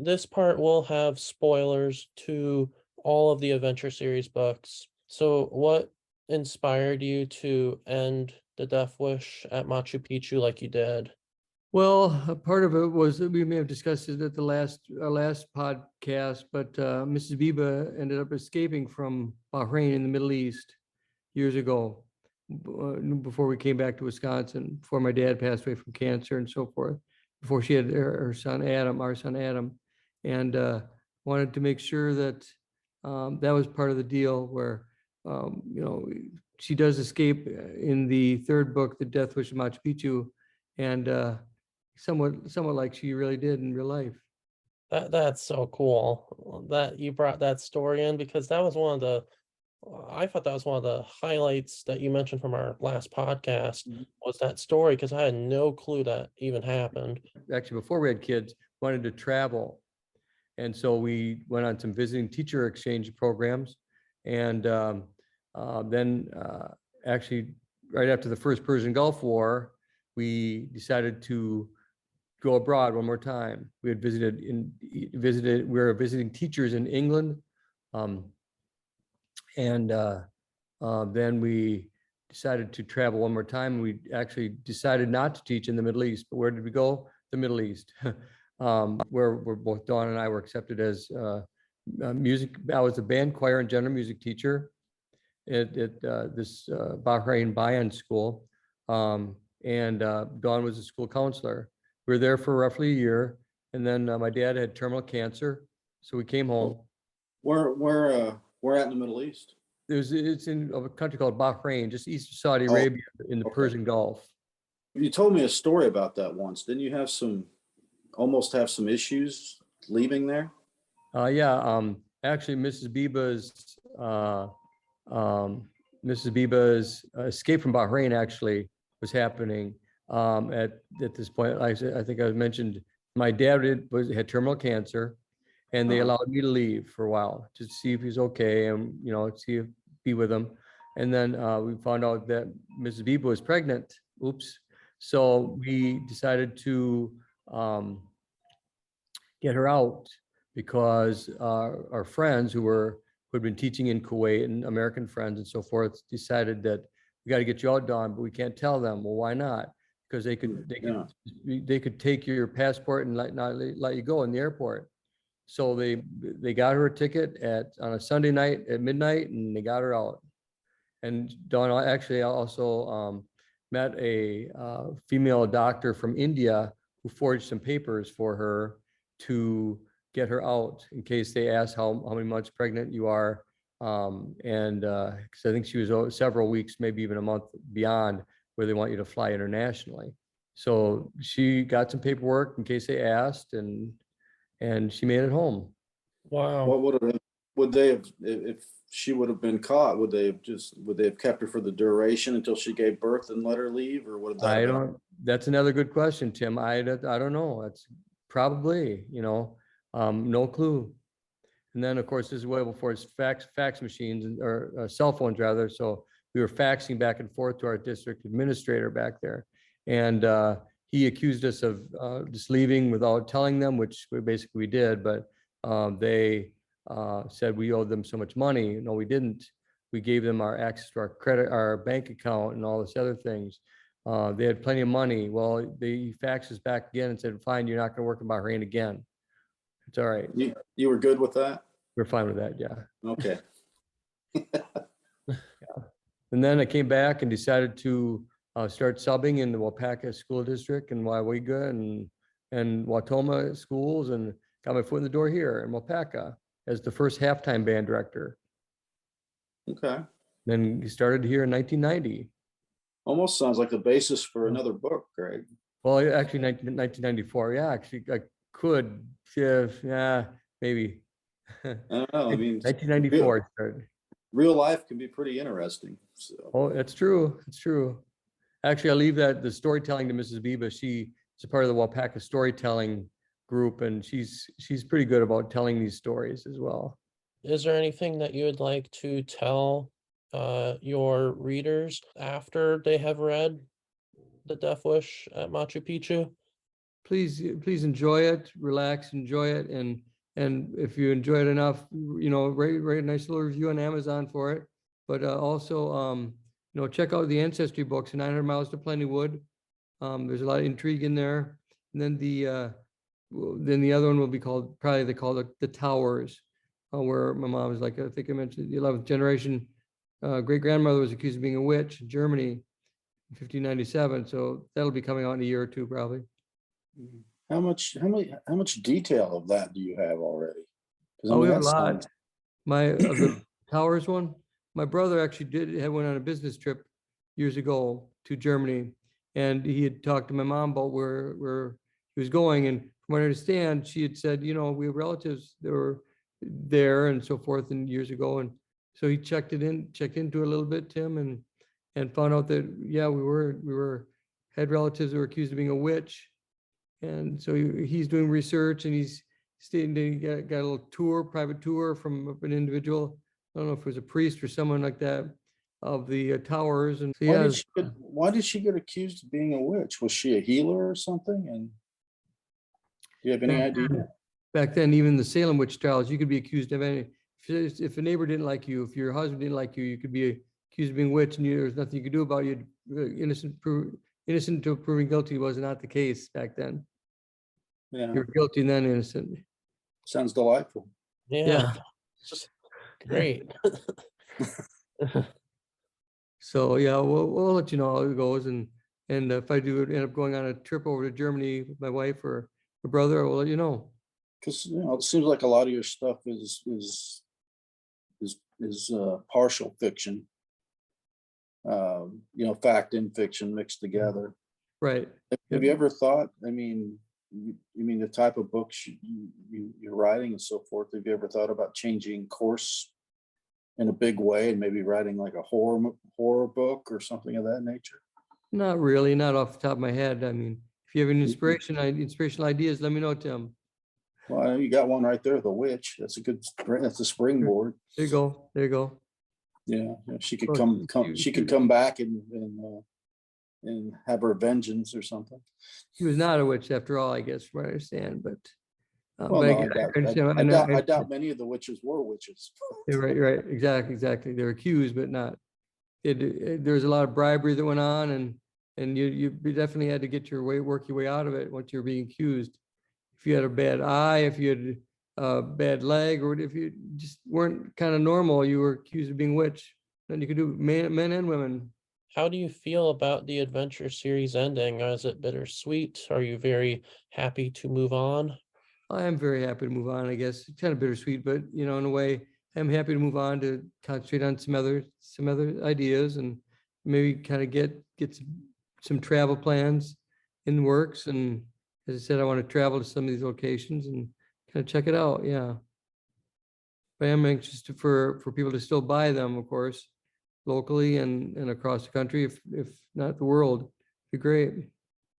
this part will have spoilers to all of the Adventure Series books. So what inspired you to end the Death Wish at Machu Picchu like you did? Well, a part of it was that we may have discussed it at the our last podcast, but Mrs. Biba ended up escaping from Bahrain in the Middle East years ago, before we came back to Wisconsin, before my dad passed away from cancer and so forth, before she had her son Adam, our son Adam, and wanted to make sure that that was part of the deal where, you know, she does escape in the third book, The Death Wish of Machu Picchu, and somewhat like she really did in real life. That's so cool that you brought that story in, because that was one of the I thought that was one of the highlights that you mentioned from our last podcast was that story, because I had no clue that even happened. Actually, before we had kids, wanted to travel. And so we went on some visiting teacher exchange programs. And then actually, right after the first Persian Gulf War, we decided to go abroad one more time. We were visiting teachers in England. And then we decided to travel one more time. We actually decided not to teach in the Middle East, but where did we go? The Middle East, where both Dawn and I were accepted as music. I was a band, choir, and general music teacher at this Bahrain Bayan school. And Dawn was a school counselor. We were there for roughly a year. And then my dad had terminal cancer. So we came home. Where at in the Middle East? It's in a country called Bahrain, just east of Saudi Arabia in the Persian Gulf. You told me a story about that once. Didn't you have almost have some issues leaving there? Yeah. Actually, Mrs. Biba's escape from Bahrain actually was happening at this point. I think I mentioned my dad had terminal cancer, and they allowed me to leave for a while to see if he's okay and be with him. And then we found out that Mrs. Biba was pregnant. Oops. So we decided to get her out, because our friends who had been teaching in Kuwait, and American friends and so forth, decided that we got to get you out, Dawn, but we can't tell them. Well, why not? Because they could take your passport and not let you go in the airport. So they got her a ticket on a Sunday night at midnight, and they got her out. And Dawn actually also met a female doctor from India who forged some papers for her to get her out in case they asked how many months pregnant you are. And because I think she was several weeks, maybe even a month beyond where they want you to fly internationally. So she got some paperwork in case they asked, and she made it home. Wow. What would they have, if she would have been caught? Would they have kept her for the duration until she gave birth and let her leave, or would that? That's another good question, Tim. I don't know. That's probably, no clue. And then, of course, this is way before it's fax machines or cell phones rather. So we were faxing back and forth to our district administrator back there, and he accused us of just leaving without telling them, which we did. But they said we owed them so much money. No, we didn't. We gave them our access to our bank account and all this other things. They had plenty of money. Well, they faxed us back again and said, fine, you're not going to work in Bahrain again. It's all right. You were good with that? We're fine with that, yeah. Okay. Yeah. And then I came back and decided to start subbing in the Waupaca School District and Waiwiga and Watoma schools, and got my foot in the door here in Waupaca as the first halftime band director. Okay. Then he started here in 1990. Almost sounds like the basis for another book, Greg. Well, actually, 1994. Yeah, actually, I could. Yeah, maybe. I don't know. I mean, 1994 started. Real life can be pretty interesting. So. Oh, it's true. It's true. Actually, I leave the storytelling to Mrs. Biba. She is a part of the Waupaca storytelling group, and she's pretty good about telling these stories as well. Is there anything that you would like to tell your readers after they have read The Death Wish at Machu Picchu? please enjoy it, relax, enjoy it. And if you enjoy it enough, write a nice little review on Amazon for it. But also, check out the ancestry books, 900 Miles to Plentywood. There's a lot of intrigue in there. And then the other one will be called, probably they call it The Towers, where my mom is, like, I think I mentioned, the 11th generation great grandmother was accused of being a witch in Germany in 1597. So that'll be coming out in a year or two, probably. How much detail of that do you have already? 'Cause, I Oh, we mean, have a that lot. sounds- Of the Towers one, my brother actually went on a business trip years ago to Germany, and he had talked to my mom about where he was going. And from what I understand, she had said, we have relatives that were there and so forth, and years ago. And so he checked into it a little bit, Tim, and found out that, yeah, we had relatives that were accused of being a witch. And so he's doing research, and he's staying, he got a little private tour from an individual. I don't know if it was a priest or someone like that, of the towers. And so, Why yeah, did she get accused of being a witch? Was she a healer or something? And do you have any idea? back then, even the Salem witch trials, you could be accused of any, if a neighbor didn't like you, if your husband didn't like you, you could be accused of being a witch, and there's nothing you could do about it. Innocent until proven guilty was not the case back then. Yeah, You're guilty and then innocent. sounds delightful. Yeah. It's just great. So yeah, we'll let you know how it goes, and if I do end up going on a trip over to Germany with my wife or my brother, I will let you know. Because it seems like a lot of your stuff is partial fiction. Fact and fiction mixed together. Right. Have you ever thought? I mean, you mean the type of books you're writing and so forth? Have you ever thought about changing course in a big way and maybe writing like a horror book or something of that nature? Not really, not off the top of my head. I mean, if you have any inspirational ideas, let me know, Tim. Well, you got one right there, The Witch. That's a springboard. There you go. There you go. Yeah, she could Well, she could come back and have her vengeance or something. She was not a witch after all, I guess, from what I understand. But Well, no, I I doubt many of the witches were witches. You're right. Exactly. They're accused, but not. There's a lot of bribery that went on, and you definitely had to work your way out of it once you're being accused. If you had a bad eye, if you had a bad leg, or if you just weren't kind of normal, you were accused of being witch. Then you could do men and women. How do you feel about the adventure series ending? Is it bittersweet? Are you very happy to move on? I am very happy to move on, I guess. It's kind of bittersweet, but in a way, I'm happy to move on to concentrate on some other ideas, and maybe kind of get some travel plans in the works. And as I said, I want to travel to some of these locations and kind of check it out. Yeah. But I am anxious for people to still buy them, of course, locally and across the country, if not the world. It'd be great.